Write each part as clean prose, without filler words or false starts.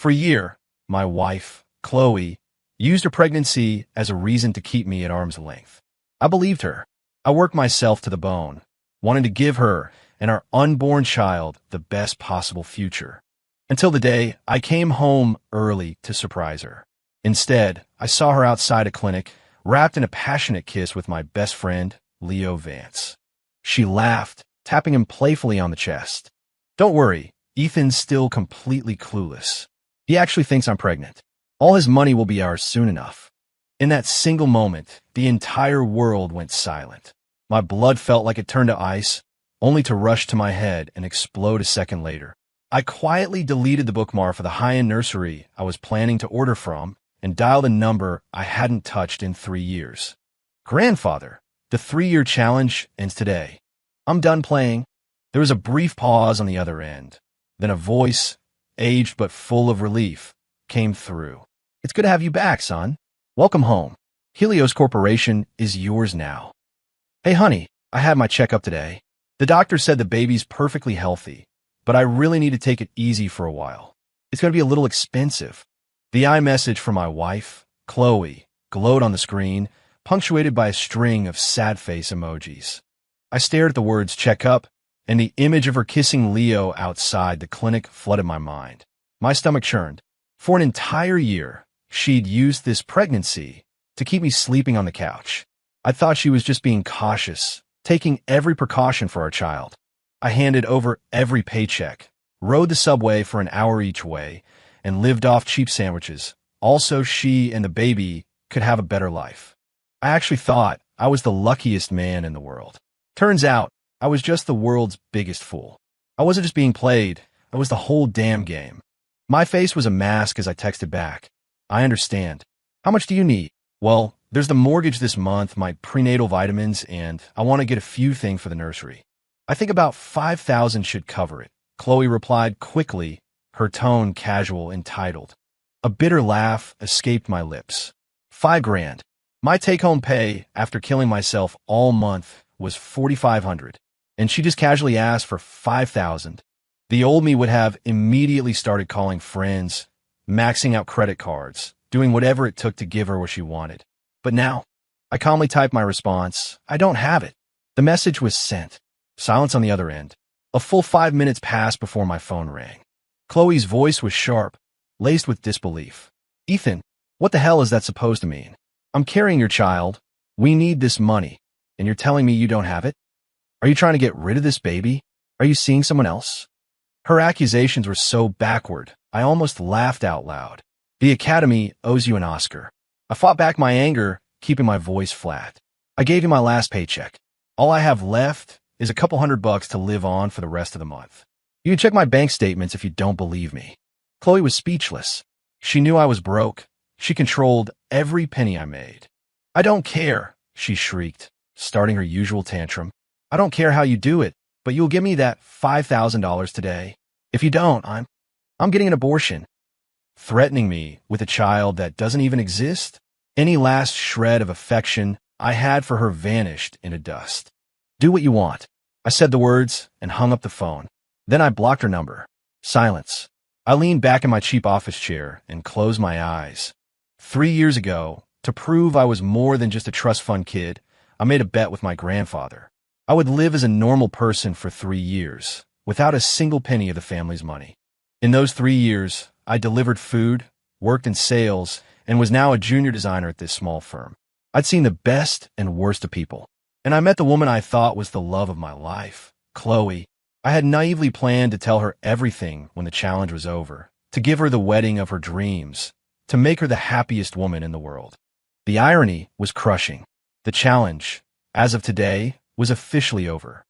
For a year, my wife, Chloe, used her pregnancy as a reason to keep me at arm's length. I believed her. I worked myself to the bone, wanting to give her and our unborn child the best possible future. Until the day I came home early to surprise her. Instead, I saw her outside a clinic, wrapped in a passionate kiss with my best friend, Leo Vance. She laughed, tapping him playfully on the chest. Don't worry, Ethan's still completely clueless. He actually thinks I'm pregnant. All his money will be ours soon enough. In that single moment, the entire world went silent. My blood felt like it turned to ice, only to rush to my head and explode a second later. I quietly deleted the bookmark for the high-end nursery I was planning to order from and dialed a number I hadn't touched in 3 years. Grandfather, the 3-year challenge ends today. I'm done playing. There was a brief pause on the other end. Then a voice, aged but full of relief, came through. It's good to have you back, son. Welcome home. Helios Corporation is yours now. Hey, honey, I had my checkup today. The doctor said the baby's perfectly healthy, but I really need to take it easy for a while. It's going to be a little expensive. The iMessage from my wife, Chloe, glowed on the screen, punctuated by a string of sad face emojis. I stared at the words checkup, and the image of her kissing Leo outside the clinic flooded my mind. My stomach churned. For an entire year, she'd used this pregnancy to keep me sleeping on the couch. I thought she was just being cautious, taking every precaution for our child. I handed over every paycheck, rode the subway for an hour each way, and lived off cheap sandwiches. Also, she and the baby could have a better life. I actually thought I was the luckiest man in the world. Turns out, I was just the world's biggest fool. I wasn't just being played, I was the whole damn game. My face was a mask as I texted back. I understand. How much do you need? Well, there's the mortgage this month, my prenatal vitamins, and I want to get a few things for the nursery. I think about $5,000 should cover it. Chloe replied quickly, her tone casual, entitled. A bitter laugh escaped my lips. $5,000. My take-home pay after killing myself all month was $4,500, and she just casually asked for $5,000. The old me would have immediately started calling friends, maxing out credit cards, doing whatever it took to give her what she wanted. But now, I calmly typed my response. I don't have it. The message was sent. Silence on the other end. A full 5 minutes passed before my phone rang. Chloe's voice was sharp, laced with disbelief. Ethan, what the hell is that supposed to mean? I'm carrying your child. We need this money. And you're telling me you don't have it? Are you trying to get rid of this baby? Are you seeing someone else? Her accusations were so backward, I almost laughed out loud. The Academy owes you an Oscar. I fought back my anger, keeping my voice flat. I gave you my last paycheck. All I have left is a couple $100 to live on for the rest of the month. You can check my bank statements if you don't believe me. Chloe was speechless. She knew I was broke. She controlled every penny I made. I don't care, she shrieked, starting her usual tantrum. I don't care how you do it, but you'll give me that $5,000 today. If you don't, I'm getting an abortion. Threatening me with a child that doesn't even exist? Any last shred of affection I had for her vanished into dust. Do what you want. I said the words and hung up the phone. Then I blocked her number. Silence. I leaned back in my cheap office chair and closed my eyes. 3 years ago, to prove I was more than just a trust fund kid, I made a bet with my grandfather. I would live as a normal person for 3 years, without a single penny of the family's money. In those 3 years, I delivered food, worked in sales, and was now a junior designer at this small firm. I'd seen the best and worst of people, and I met the woman I thought was the love of my life, Chloe. I had naively planned to tell her everything when the challenge was over, to give her the wedding of her dreams, to make her the happiest woman in the world. The irony was crushing. The challenge, as of today, was officially over.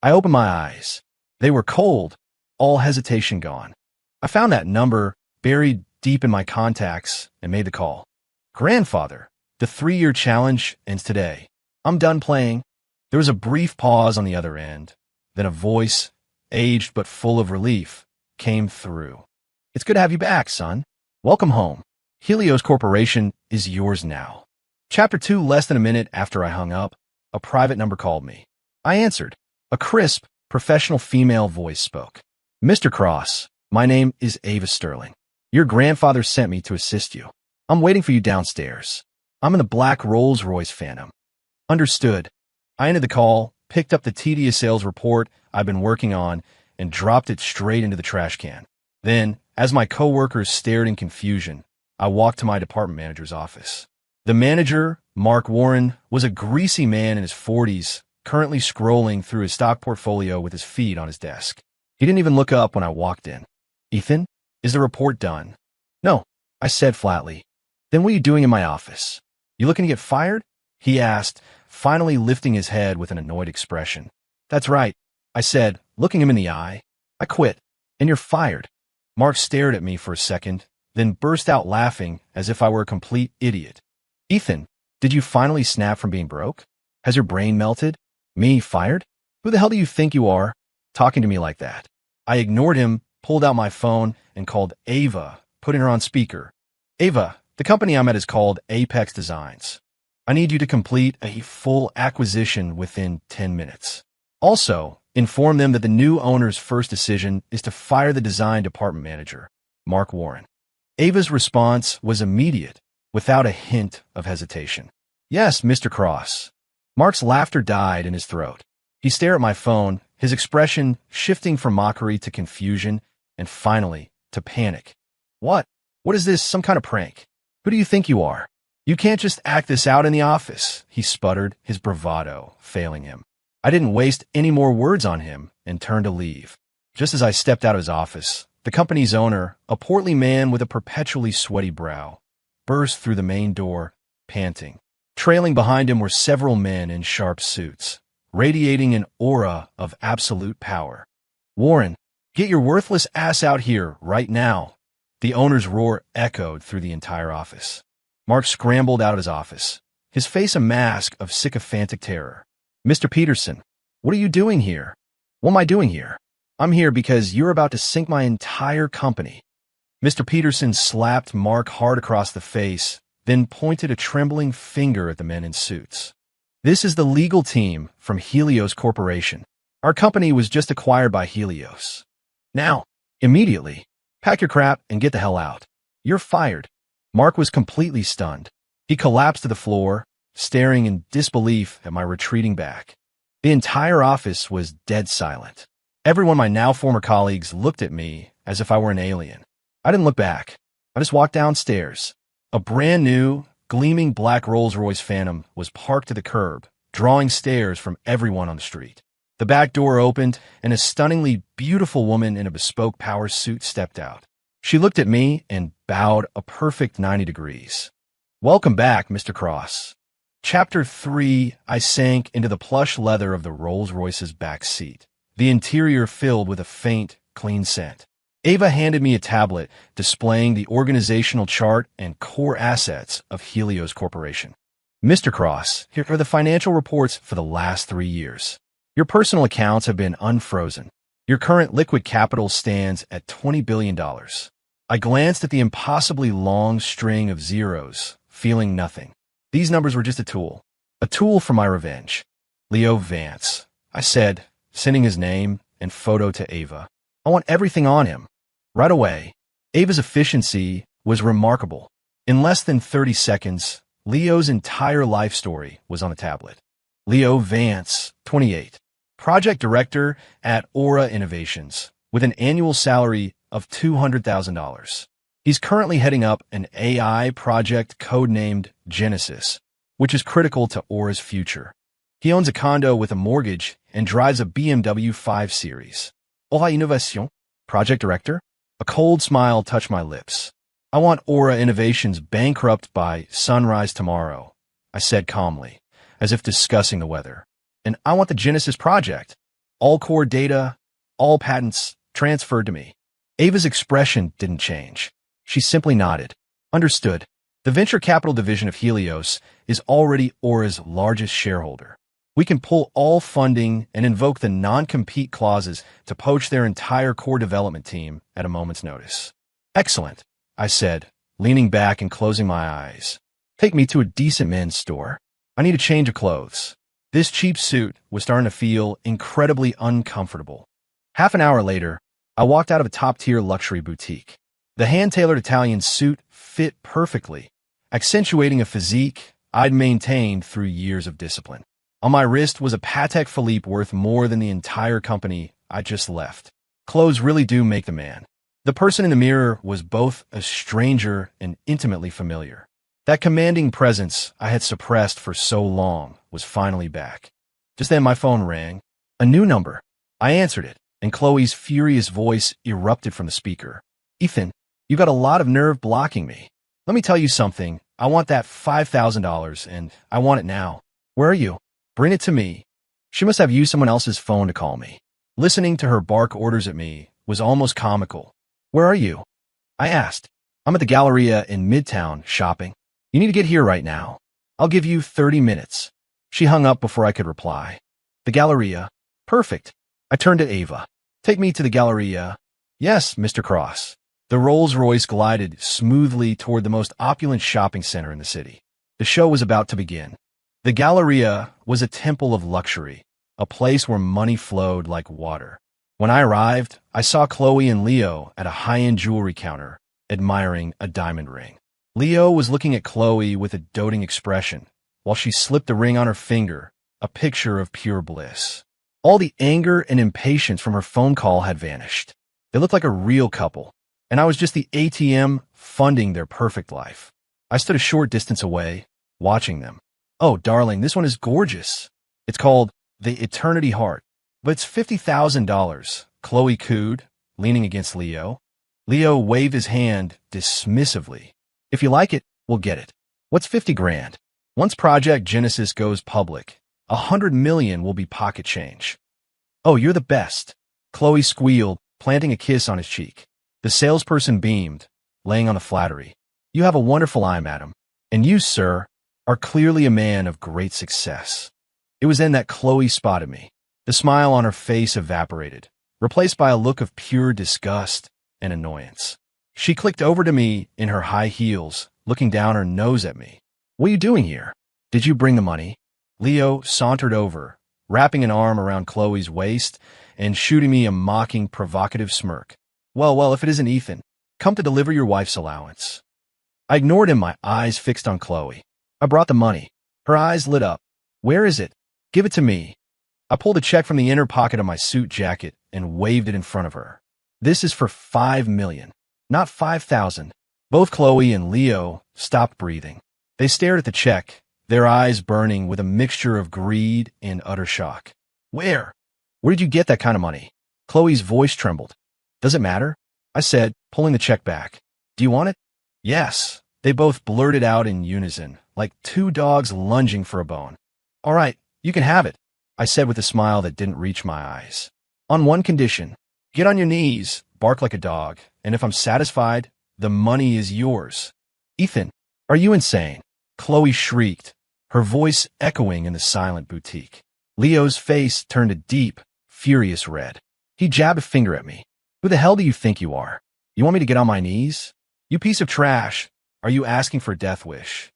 I opened my eyes. They were cold, all hesitation gone. I found that number buried deep in my contacts and made the call. Grandfather, the 3-year challenge ends today. I'm done playing. There was a brief pause on the other end. Then a voice, aged but full of relief, came through. It's good to have you back, son. Welcome home. Helios Corporation is yours now. Chapter 2. Less than a minute after I hung up, a private number called me. I answered. A crisp, professional female voice spoke. Mr. Cross, my name is Ava Sterling. Your grandfather sent me to assist you. I'm waiting for you downstairs. I'm in the black Rolls-Royce Phantom. Understood. I ended the call, picked up the tedious sales report I've been working on, and dropped it straight into the trash can. Then, as my coworkers stared in confusion, I walked to my department manager's office. The manager, Mark Warren, was a greasy man in his 40s, currently scrolling through his stock portfolio with his feet on his desk. He didn't even look up when I walked in. Ethan, is the report done? No, I said flatly. Then what are you doing in my office? You looking to get fired? He asked, finally lifting his head with an annoyed expression. That's right, I said, looking him in the eye. I quit, and you're fired. Mark stared at me for a second, then burst out laughing as if I were a complete idiot. Ethan, did you finally snap from being broke? Has your brain melted? Me fired? Who the hell do you think you are, talking to me like that? I ignored him, pulled out my phone, and called Ava, putting her on speaker. Ava, the company I'm at is called Apex Designs. I need you to complete a full acquisition within 10 minutes. Also, inform them that the new owner's first decision is to fire the design department manager, Mark Warren. Ava's response was immediate, without a hint of hesitation. Yes, Mr. Cross. Mark's laughter died in his throat. He stared at my phone, his expression shifting from mockery to confusion, and finally, to panic. What? What is this, some kind of prank? Who do you think you are? You can't just act this out in the office, he sputtered, his bravado failing him. I didn't waste any more words on him and turned to leave. Just as I stepped out of his office, the company's owner, a portly man with a perpetually sweaty brow, burst through the main door, panting. Trailing behind him were several men in sharp suits, radiating an aura of absolute power. Warren, get your worthless ass out here right now. The owner's roar echoed through the entire office. Mark scrambled out of his office, his face a mask of sycophantic terror. Mr. Peterson, what are you doing here? What am I doing here? I'm here because you're about to sink my entire company. Mr. Peterson slapped Mark hard across the face, then pointed a trembling finger at the men in suits. This is the legal team from Helios Corporation. Our company was just acquired by Helios. Now, immediately, pack your crap and get the hell out. You're fired. Mark was completely stunned. He collapsed to the floor, staring in disbelief at my retreating back. The entire office was dead silent. Every one of my now former colleagues looked at me as if I were an alien. I didn't look back. I just walked downstairs. A brand new, gleaming black Rolls-Royce Phantom was parked to the curb, drawing stares from everyone on the street. The back door opened, and a stunningly beautiful woman in a bespoke power suit stepped out. She looked at me and bowed a perfect 90 degrees. Welcome back, Mr. Cross. Chapter 3, I sank into the plush leather of the Rolls-Royce's back seat, the interior filled with a faint, clean scent. Ava handed me a tablet displaying the organizational chart and core assets of Helios Corporation. Mr. Cross, here are the financial reports for the last 3 years. Your personal accounts have been unfrozen. Your current liquid capital stands at $20 billion. I glanced at the impossibly long string of zeros, feeling nothing. These numbers were just a tool for my revenge. Leo Vance, I said, sending his name and photo to Ava. I want everything on him. Right away. Ava's efficiency was remarkable. In less than 30 seconds, Leo's entire life story was on the tablet. Leo Vance, 28. Project Director at Aura Innovations, with an annual salary of $200,000. He's currently heading up an AI project codenamed Genesis, which is critical to Aura's future. He owns a condo with a mortgage and drives a BMW 5 Series. Aura Innovation, Project Director? A cold smile touched my lips. I want Aura Innovations bankrupt by sunrise tomorrow, I said calmly, as if discussing the weather. And I want the Genesis project. All core data, all patents transferred to me. Ava's expression didn't change. She simply nodded. Understood. The venture capital division of Helios is already Aura's largest shareholder. We can pull all funding and invoke the non-compete clauses to poach their entire core development team at a moment's notice. Excellent, I said, leaning back and closing my eyes. Take me to a decent men's store. I need a change of clothes. This cheap suit was starting to feel incredibly uncomfortable. Half an hour later, I walked out of a top-tier luxury boutique. The hand-tailored Italian suit fit perfectly, accentuating a physique I'd maintained through years of discipline. On my wrist was a Patek Philippe worth more than the entire company I just left. Clothes really do make the man. The person in the mirror was both a stranger and intimately familiar. That commanding presence I had suppressed for so long was finally back. Just then my phone rang. A new number. I answered it, and Chloe's furious voice erupted from the speaker. "Ethan, you got a lot of nerve blocking me. Let me tell you something. I want that $5,000, and I want it now. Where are you? Bring it to me." She must have used someone else's phone to call me. Listening to her bark orders at me was almost comical. "Where are you?" I asked. "I'm at the Galleria in Midtown, shopping. You need to get here right now. I'll give you 30 minutes. She hung up before I could reply. "The Galleria? Perfect." I turned to Ava. "Take me to the Galleria." "Yes, Mr. Cross." The Rolls-Royce glided smoothly toward the most opulent shopping center in the city. The show was about to begin. The Galleria was a temple of luxury, a place where money flowed like water. When I arrived, I saw Chloe and Leo at a high-end jewelry counter, admiring a diamond ring. Leo was looking at Chloe with a doting expression, while she slipped a ring on her finger, a picture of pure bliss. All the anger and impatience from her phone call had vanished. They looked like a real couple, and I was just the ATM funding their perfect life. I stood a short distance away, watching them. "Oh, darling, this one is gorgeous. It's called the Eternity Heart, but it's $50,000, Chloe cooed, leaning against Leo. Leo waved his hand dismissively. "If you like it, we'll get it. What's 50 grand? Once Project Genesis goes public, 100 million will be pocket change." "Oh, you're the best," Chloe squealed, planting a kiss on his cheek. The salesperson beamed, laying on the flattery. "You have a wonderful eye, madam. And you, sir, are clearly a man of great success." It was then that Chloe spotted me. The smile on her face evaporated, replaced by a look of pure disgust and annoyance. She clicked over to me in her high heels, looking down her nose at me. "What are you doing here? Did you bring the money?" Leo sauntered over, wrapping an arm around Chloe's waist and shooting me a mocking, provocative smirk. Well, if it isn't Ethan, come to deliver your wife's allowance." I ignored him, my eyes fixed on Chloe. "I brought the money." Her eyes lit up. "Where is it? Give it to me." I pulled a check from the inner pocket of my suit jacket and waved it in front of her. "This is for 5 million, not 5,000. Both Chloe and Leo stopped breathing. They stared at the check, their eyes burning with a mixture of greed and utter shock. Where did you get that kind of money?" Chloe's voice trembled. "Does it matter?" I said, pulling the check back. "Do you want it?" "Yes." They both blurted out in unison, like two dogs lunging for a bone. "All right, you can have it," I said with a smile that didn't reach my eyes. "On one condition. Get on your knees, bark like a dog, and if I'm satisfied, the money is yours." "Ethan, are you insane?" Chloe shrieked, her voice echoing in the silent boutique. Leo's face turned a deep, furious red. He jabbed a finger at me. "Who the hell do you think you are? You want me to get on my knees? You piece of trash. Are you asking for a death wish?"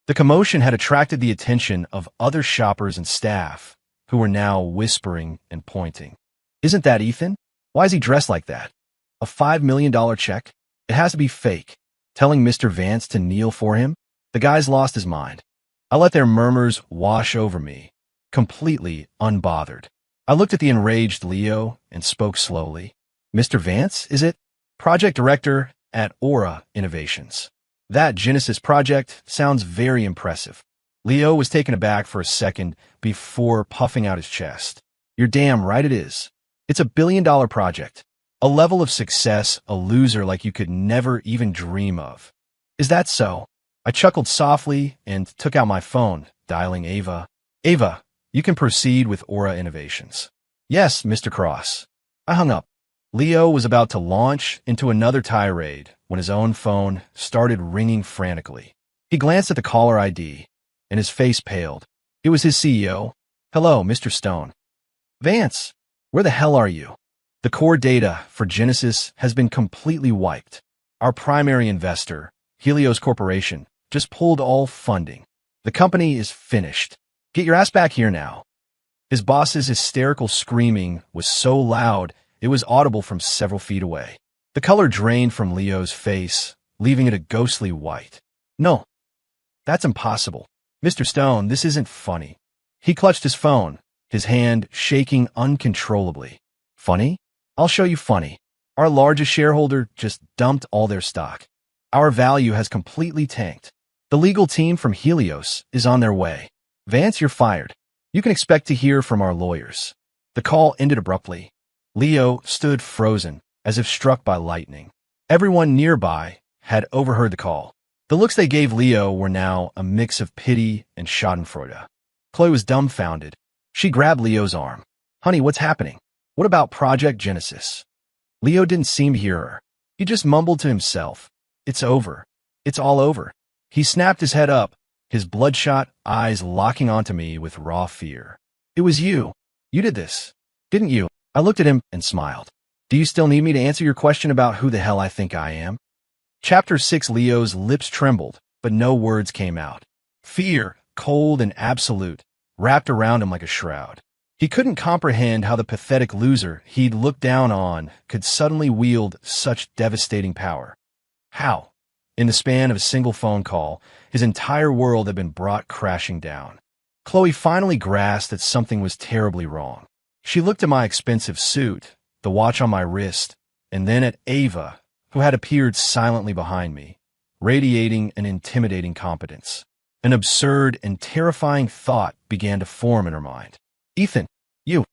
The commotion had attracted the attention of other shoppers and staff, who were now whispering and pointing. "Isn't that Ethan? Why is he dressed like that? A $5 million check? It has to be fake. Telling Mr. Vance to kneel for him? The guy's lost his mind." I let their murmurs wash over me, completely unbothered. I looked at the enraged Leo and spoke slowly. "Mr. Vance, is it? Project Director at Aura Innovations. That Genesis project sounds very impressive." Leo was taken aback for a second before puffing out his chest. "You're damn right it is. It's a billion-dollar project. A level of success a loser like you could never even dream of." "Is that so?" I chuckled softly and took out my phone, dialing Ava. "Ava, you can proceed with Aura Innovations." "Yes, Mr. Cross." I hung up. Leo was about to launch into another tirade when his own phone started ringing frantically. He glanced at the caller ID, and his face paled. It was his CEO. "Hello, Mr. Stone." "Vance, where the hell are you? The core data for Genesis has been completely wiped. Our primary investor, Helios Corporation, just pulled all funding. The company is finished. Get your ass back here now." His boss's hysterical screaming was so loud it was audible from several feet away. The color drained from Leo's face, leaving it a ghostly white. No, that's impossible. Mr. Stone, this isn't funny. He clutched his phone, his hand shaking uncontrollably. Funny? I'll show you funny. Our largest shareholder just dumped all their stock. Our value has completely tanked. The legal team from Helios is on their way. Vance, you're fired. You can expect to hear from our lawyers. The call ended abruptly. Leo stood frozen, as if struck by lightning. Everyone nearby had overheard the call. The looks they gave Leo were now a mix of pity and schadenfreude. Chloe was dumbfounded. She grabbed Leo's arm. Honey, what's happening? What about Project Genesis? Leo didn't seem to hear her. He just mumbled to himself. It's over. It's all over. He snapped his head up, his bloodshot eyes locking onto me with raw fear. It was you. You did this, didn't you? I looked at him and smiled. Do you still need me to answer your question about who the hell I think I am? Chapter 6. Leo's lips trembled, but no words came out. Fear, cold and absolute, wrapped around him like a shroud. He couldn't comprehend how the pathetic loser he'd looked down on could suddenly wield such devastating power. How? In the span of a single phone call, his entire world had been brought crashing down. Chloe finally grasped that something was terribly wrong. She looked at my expensive suit, the watch on my wrist, and then at Ava, who had appeared silently behind me, radiating an intimidating competence. An absurd and terrifying thought began to form in her mind. Ethan, you.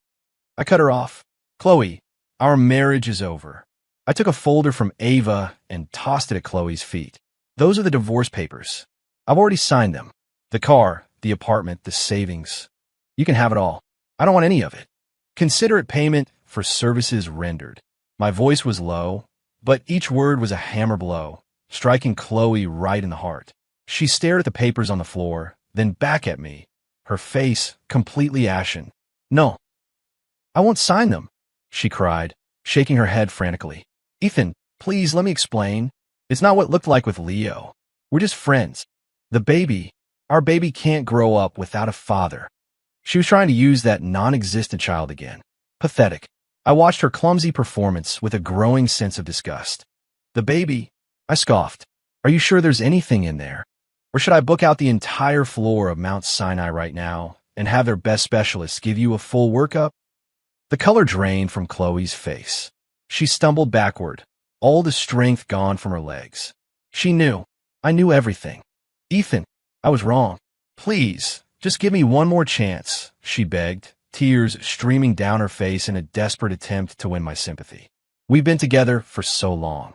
I cut her off. Chloe, our marriage is over. I took a folder from Ava and tossed it at Chloe's feet. Those are the divorce papers. I've already signed them. The car, the apartment, the savings. You can have it all. I don't want any of it. Consider it payment for services rendered. My voice was low, but each word was a hammer blow, striking Chloe right in the heart. She stared at the papers on the floor, then back at me, her face completely ashen. No, I won't sign them, she cried, shaking her head frantically. Ethan, please let me explain. It's not what it looked like with Leo. We're just friends. Our baby can't grow up without a father. She was trying to use that non-existent child again. Pathetic. I watched her clumsy performance with a growing sense of disgust. The baby, I scoffed. Are you sure there's anything in there? Or should I book out the entire floor of Mount Sinai right now and have their best specialists give you a full workup? The color drained from Chloe's face. She stumbled backward, all the strength gone from her legs. She knew. I knew everything. Ethan, I was wrong. Please, just give me one more chance, she begged, tears streaming down her face in a desperate attempt to win my sympathy. We've been together for so long.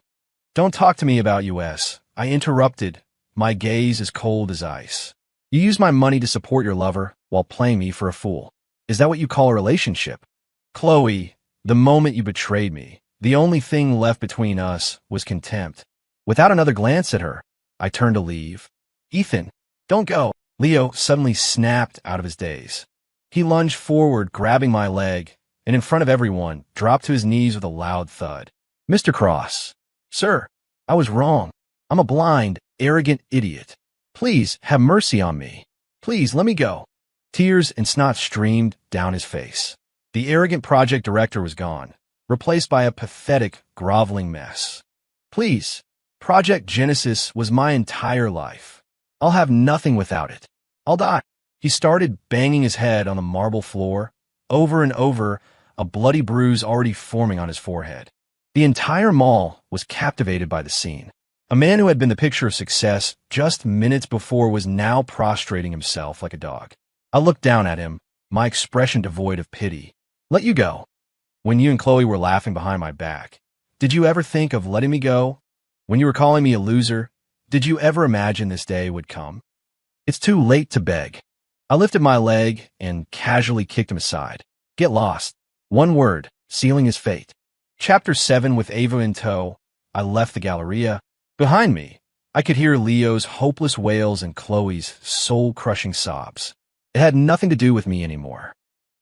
Don't talk to me about US. I interrupted, my gaze as cold as ice. You used my money to support your lover while playing me for a fool. Is that what you call a relationship? Chloe, the moment you betrayed me, the only thing left between us was contempt. Without another glance at her, I turned to leave. Ethan, don't go. Leo suddenly snapped out of his daze. He lunged forward, grabbing my leg, and in front of everyone, dropped to his knees with a loud thud. Mr. Cross. Sir, I was wrong. I'm a blind, arrogant idiot. Please have mercy on me. Please let me go. Tears and snot streamed down his face. The arrogant project director was gone, replaced by a pathetic, groveling mess. Please, Project Genesis was my entire life. I'll have nothing without it. I'll die. He started banging his head on the marble floor, over and over, a bloody bruise already forming on his forehead. The entire mall was captivated by the scene. A man who had been the picture of success just minutes before was now prostrating himself like a dog. I looked down at him, my expression devoid of pity. Let you go. When you and Chloe were laughing behind my back, did you ever think of letting me go? When you were calling me a loser, did you ever imagine this day would come? It's too late to beg. I lifted my leg and casually kicked him aside. Get lost. One word, sealing his fate. Chapter 7. With Ava in tow, I left the Galleria. Behind me, I could hear Leo's hopeless wails and Chloe's soul-crushing sobs. It had nothing to do with me anymore.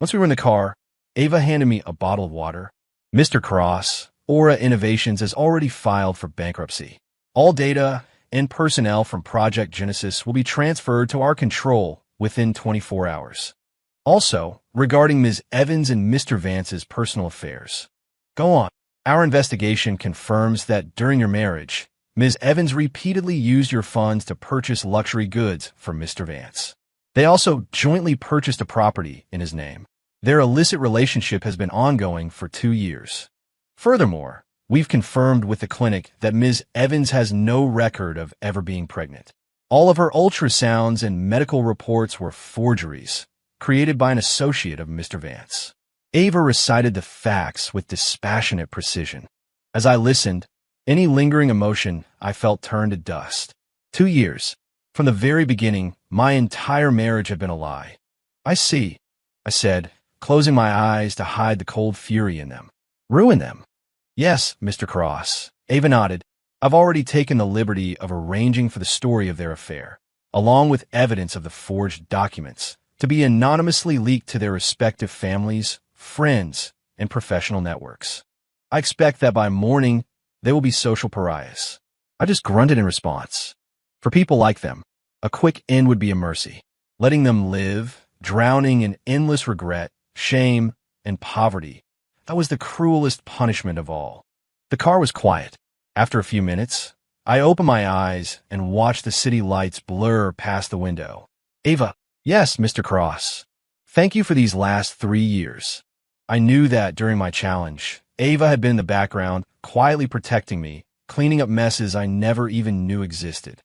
Once we were in the car, Ava handed me a bottle of water. Mr. Cross, Aura Innovations, has already filed for bankruptcy. All data and personnel from Project Genesis will be transferred to our control within 24 hours. Also, regarding Ms. Evans and Mr. Vance's personal affairs. Go on. Our investigation confirms that during your marriage, Ms. Evans repeatedly used your funds to purchase luxury goods for Mr. Vance. They also jointly purchased a property in his name. Their illicit relationship has been ongoing for 2 years. Furthermore, we've confirmed with the clinic that Ms. Evans has no record of ever being pregnant. All of her ultrasounds and medical reports were forgeries, created by an associate of Mr. Vance. Ava recited the facts with dispassionate precision. As I listened, any lingering emotion I felt turned to dust. 2 years. From the very beginning, my entire marriage had been a lie. I see, I said, closing my eyes to hide the cold fury in them. Ruin them? Yes, Mr. Cross. Ava nodded. I've already taken the liberty of arranging for the story of their affair, along with evidence of the forged documents, to be anonymously leaked to their respective families, friends, and professional networks. I expect that by morning, they will be social pariahs. I just grunted in response. For people like them, a quick end would be a mercy, letting them live, drowning in endless regret, shame, and poverty. That was the cruelest punishment of all. The car was quiet. After a few minutes, I opened my eyes and watched the city lights blur past the window. Ava, yes, Mr. Cross. Thank you for these last 3 years. I knew that during my challenge, Ava had been in the background, quietly protecting me, cleaning up messes I never even knew existed.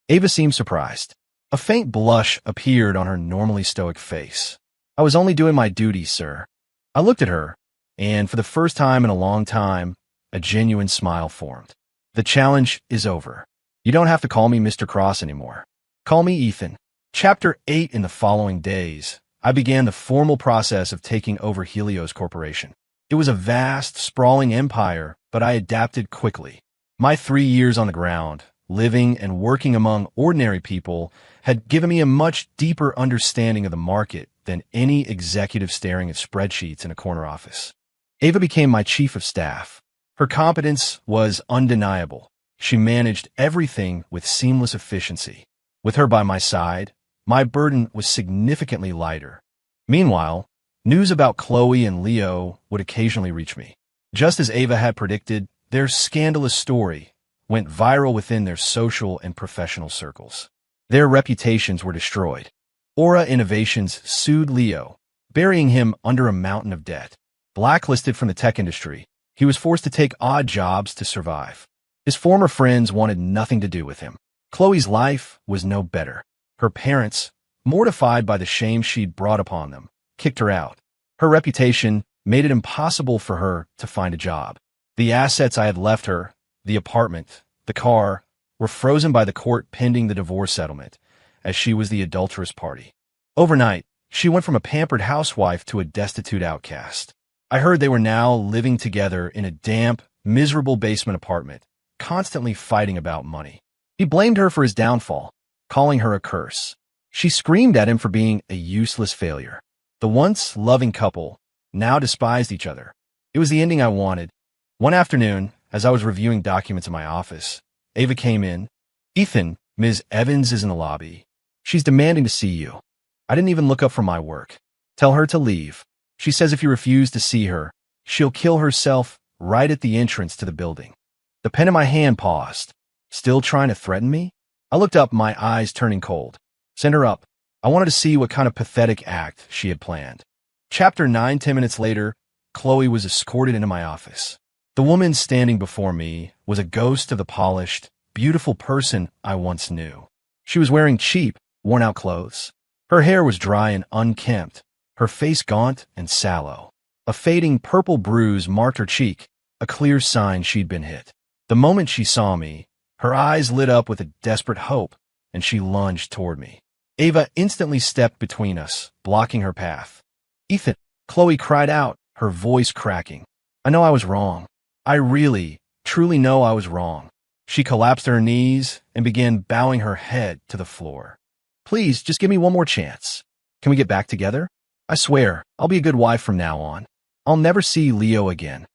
Ava seemed surprised. A faint blush appeared on her normally stoic face. I was only doing my duty, sir. I looked at her, and for the first time in a long time, a genuine smile formed. The challenge is over. You don't have to call me Mr. Cross anymore. Call me Ethan. Chapter 8. In the following days, I began the formal process of taking over Helios Corporation. It was a vast, sprawling empire, but I adapted quickly. My 3 years on the ground, living and working among ordinary people, had given me a much deeper understanding of the market than any executive staring at spreadsheets in a corner office. Ava became my chief of staff. Her competence was undeniable. She managed everything with seamless efficiency. With her by my side, my burden was significantly lighter. Meanwhile, news about Chloe and Leo would occasionally reach me. Just as Ava had predicted, their scandalous story went viral within their social and professional circles. Their reputations were destroyed. Aura Innovations sued Leo, burying him under a mountain of debt. Blacklisted from the tech industry, he was forced to take odd jobs to survive. His former friends wanted nothing to do with him. Chloe's life was no better. Her parents, mortified by the shame she'd brought upon them, kicked her out. Her reputation made it impossible for her to find a job. The assets I had left her, the apartment, the car, were frozen by the court pending the divorce settlement, as she was the adulterous party. Overnight, she went from a pampered housewife to a destitute outcast. I heard they were now living together in a damp, miserable basement apartment, constantly fighting about money. He blamed her for his downfall, calling her a curse. She screamed at him for being a useless failure. The once loving couple now despised each other. It was the ending I wanted. One afternoon, as I was reviewing documents in my office, Ava came in. Ethan, Ms. Evans is in the lobby. She's demanding to see you. I didn't even look up from my work. Tell her to leave. She says if you refuse to see her, she'll kill herself right at the entrance to the building. The pen in my hand paused. Still trying to threaten me? I looked up, my eyes turning cold. Send her up. I wanted to see what kind of pathetic act she had planned. Chapter 9. 10 minutes later, Chloe was escorted into my office. The woman standing before me was a ghost of the polished, beautiful person I once knew. She was wearing cheap, worn-out clothes. Her hair was dry and unkempt, her face gaunt and sallow. A fading purple bruise marked her cheek, a clear sign she'd been hit. The moment she saw me, her eyes lit up with a desperate hope, and she lunged toward me. Ava instantly stepped between us, blocking her path. Ethan, Chloe cried out, her voice cracking. I know I was wrong. I really, truly know I was wrong. She collapsed to her knees and began bowing her head to the floor. Please, just give me one more chance. Can we get back together? I swear, I'll be a good wife from now on. I'll never see Leo again.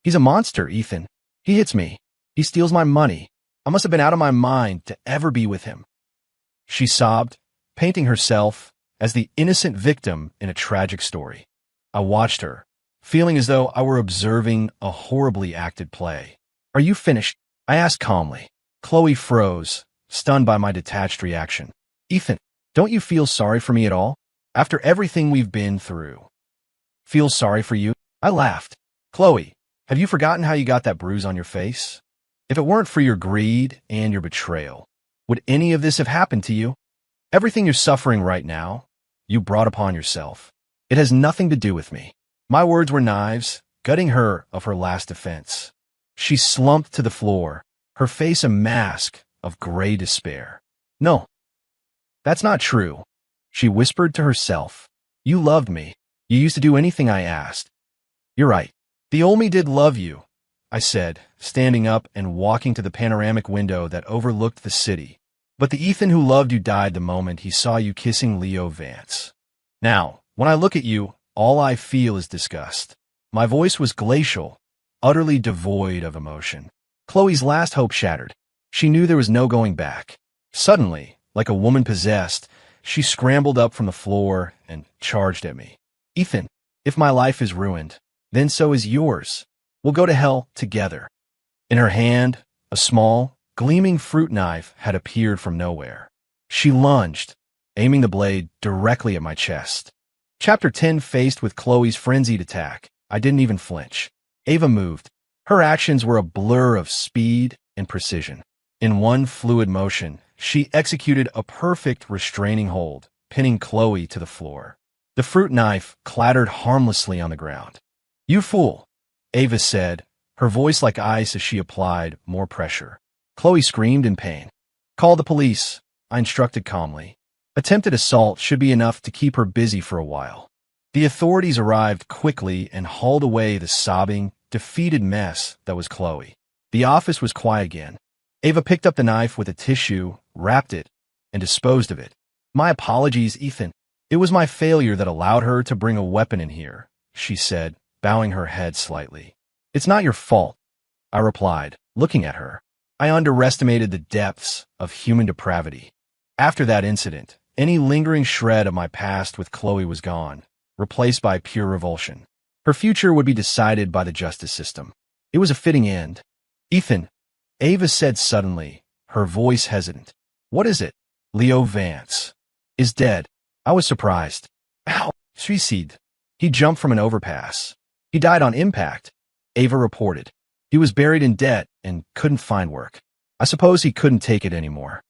He's a monster, Ethan. He hits me. He steals my money. I must have been out of my mind to ever be with him. She sobbed, painting herself as the innocent victim in a tragic story. I watched her, feeling as though I were observing a horribly acted play. Are you finished? I asked calmly. Chloe froze, stunned by my detached reaction. Ethan, don't you feel sorry for me at all? After everything we've been through. Feel sorry for you? I laughed. Chloe, have you forgotten how you got that bruise on your face? If it weren't for your greed and your betrayal, would any of this have happened to you? Everything you're suffering right now, you brought upon yourself. It has nothing to do with me. My words were knives, gutting her of her last defense. She slumped to the floor, her face a mask of gray despair. No, that's not true, she whispered to herself. You loved me. You used to do anything I asked. You're right. The old me did love you, I said, standing up and walking to the panoramic window that overlooked the city. But the Ethan who loved you died the moment he saw you kissing Leo Vance. Now, when I look at you, all I feel is disgust. My voice was glacial, utterly devoid of emotion. Chloe's last hope shattered. She knew there was no going back. Suddenly, like a woman possessed, she scrambled up from the floor and charged at me. Ethan, if my life is ruined, then so is yours. We'll go to hell together. In her hand, a small, gleaming fruit knife had appeared from nowhere. She lunged, aiming the blade directly at my chest. Chapter 10. Faced with Chloe's frenzied attack, I didn't even flinch. Ava moved. Her actions were a blur of speed and precision. In one fluid motion, she executed a perfect restraining hold, pinning Chloe to the floor. The fruit knife clattered harmlessly on the ground. You fool, Ava said, her voice like ice as she applied more pressure. Chloe screamed in pain. Call the police, I instructed calmly. Attempted assault should be enough to keep her busy for a while. The authorities arrived quickly and hauled away the sobbing, defeated mess that was Chloe. The office was quiet again. Ava picked up the knife with a tissue, wrapped it, and disposed of it. My apologies, Ethan. It was my failure that allowed her to bring a weapon in here, she said, bowing her head slightly. It's not your fault, I replied, looking at her. I underestimated the depths of human depravity. After that incident, any lingering shred of my past with Chloe was gone, replaced by pure revulsion. Her future would be decided by the justice system. It was a fitting end. Ethan, Ava said suddenly, her voice hesitant. What is it? Leo Vance is dead. I was surprised. Ow! Suicide. He jumped from an overpass. He died on impact, Ava reported. He was buried in debt and couldn't find work. I suppose he couldn't take it anymore.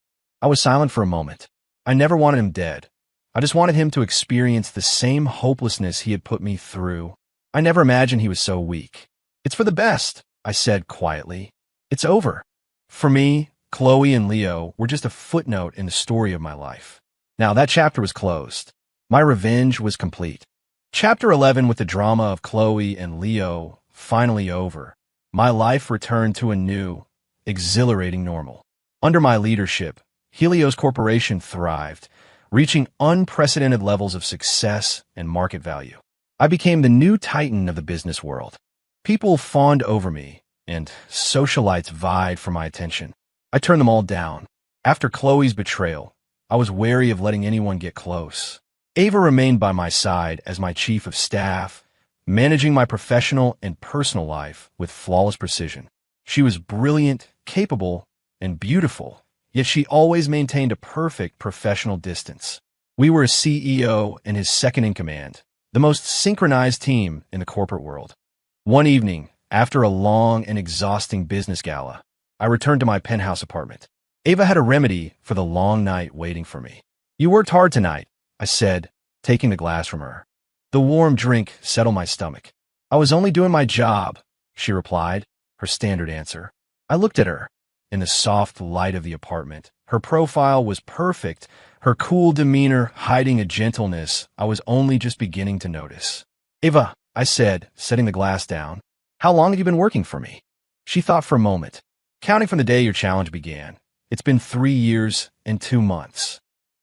I was silent for a moment. I never wanted him dead. I just wanted him to experience the same hopelessness he had put me through. I never imagined he was so weak. It's for the best, I said quietly. It's over. For me, Chloe and Leo were just a footnote in the story of my life. Now that chapter was closed. My revenge was complete. Chapter 11, with the drama of Chloe and Leo finally over, my life returned to a new, exhilarating normal. Under my leadership, Helios Corporation thrived, reaching unprecedented levels of success and market value. I became the new titan of the business world. People fawned over me, and socialites vied for my attention. I turned them all down. After Chloe's betrayal, I was wary of letting anyone get close. Ava remained by my side as my chief of staff, managing my professional and personal life with flawless precision. She was brilliant, capable, and beautiful, yet she always maintained a perfect professional distance. We were a CEO and his second-in-command, the most synchronized team in the corporate world. One evening, after a long and exhausting business gala, I returned to my penthouse apartment. Ava had a remedy for the long night waiting for me. You worked hard tonight, I said, taking the glass from her. The warm drink settled my stomach. I was only doing my job, she replied, her standard answer. I looked at her. In the soft light of the apartment, her profile was perfect, her cool demeanor hiding a gentleness I was only just beginning to notice. Ava, I said, setting the glass down, how long have you been working for me? She thought for a moment. Counting from the day your challenge began, it's been 3 years and 2 months.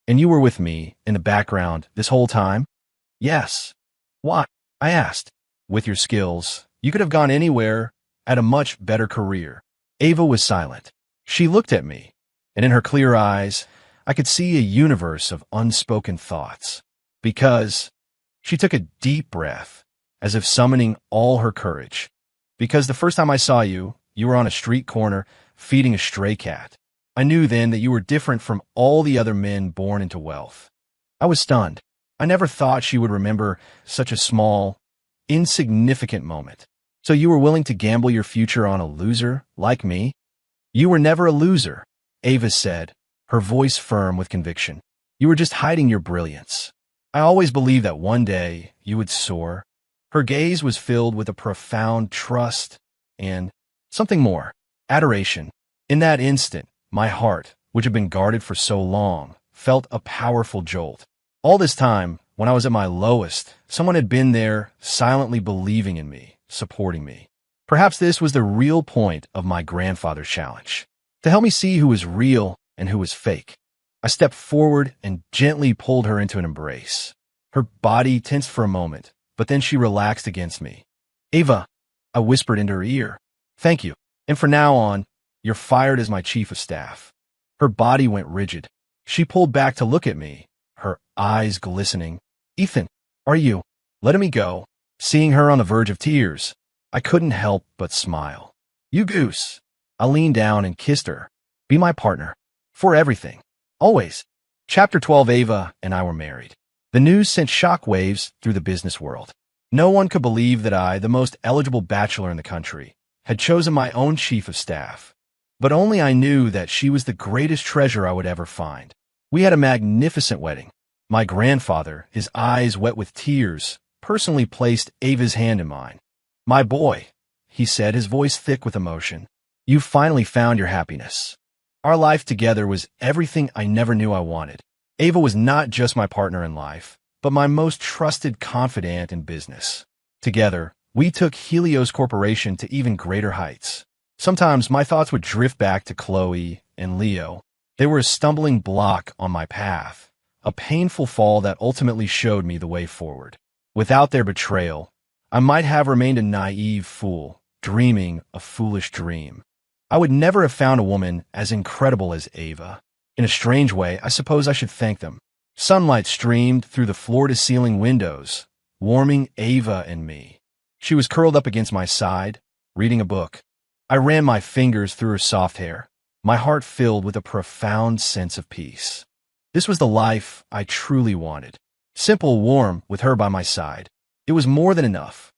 And you were with me in the background this whole time? Yes. Why? I asked. With your skills, you could have gone anywhere, at a much better career. Ava was silent. She looked at me, and in her clear eyes, I could see a universe of unspoken thoughts. Because she took a deep breath as if summoning all her courage. Because the first time I saw you, you were on a street corner feeding a stray cat. I knew then that you were different from all the other men born into wealth. I was stunned. I never thought she would remember such a small, insignificant moment. So you were willing to gamble your future on a loser like me? You were never a loser, Ava said, her voice firm with conviction. You were just hiding your brilliance. I always believed that one day you would soar. Her gaze was filled with a profound trust and something more, adoration. In that instant, my heart, which had been guarded for so long, felt a powerful jolt. All this time, when I was at my lowest, someone had been there, silently believing in me, supporting me. Perhaps this was the real point of my grandfather's challenge, to help me see who was real and who was fake. I stepped forward and gently pulled her into an embrace. Her body tensed for a moment, but then she relaxed against me. Ava, I whispered into her ear. Thank you. And from now on, you're fired as my chief of staff. Her body went rigid. She pulled back to look at me, her eyes glistening. Ethan, are you letting me go? Seeing her on the verge of tears, I couldn't help but smile. You goose. I leaned down and kissed her. Be my partner. For everything. Always. Chapter 12. Ava and I were married. The news sent shockwaves through the business world. No one could believe that I, the most eligible bachelor in the country, had chosen my own chief of staff. But only I knew that she was the greatest treasure I would ever find. We had a magnificent wedding. My grandfather, his eyes wet with tears, personally placed Ava's hand in mine. My boy, he said, his voice thick with emotion. You've finally found your happiness. Our life together was everything I never knew I wanted. Ava was not just my partner in life, but my most trusted confidant in business. Together, we took Helios Corporation to even greater heights. Sometimes my thoughts would drift back to Chloe and Leo. They were a stumbling block on my path, a painful fall that ultimately showed me the way forward. Without their betrayal, I might have remained a naive fool, dreaming a foolish dream. I would never have found a woman as incredible as Ava. In a strange way, I suppose I should thank them. Sunlight streamed through the floor-to-ceiling windows, warming Ava and me. She was curled up against my side, reading a book. I ran my fingers through her soft hair, my heart filled with a profound sense of peace. This was the life I truly wanted. Simple, warm, with her by my side. It was more than enough.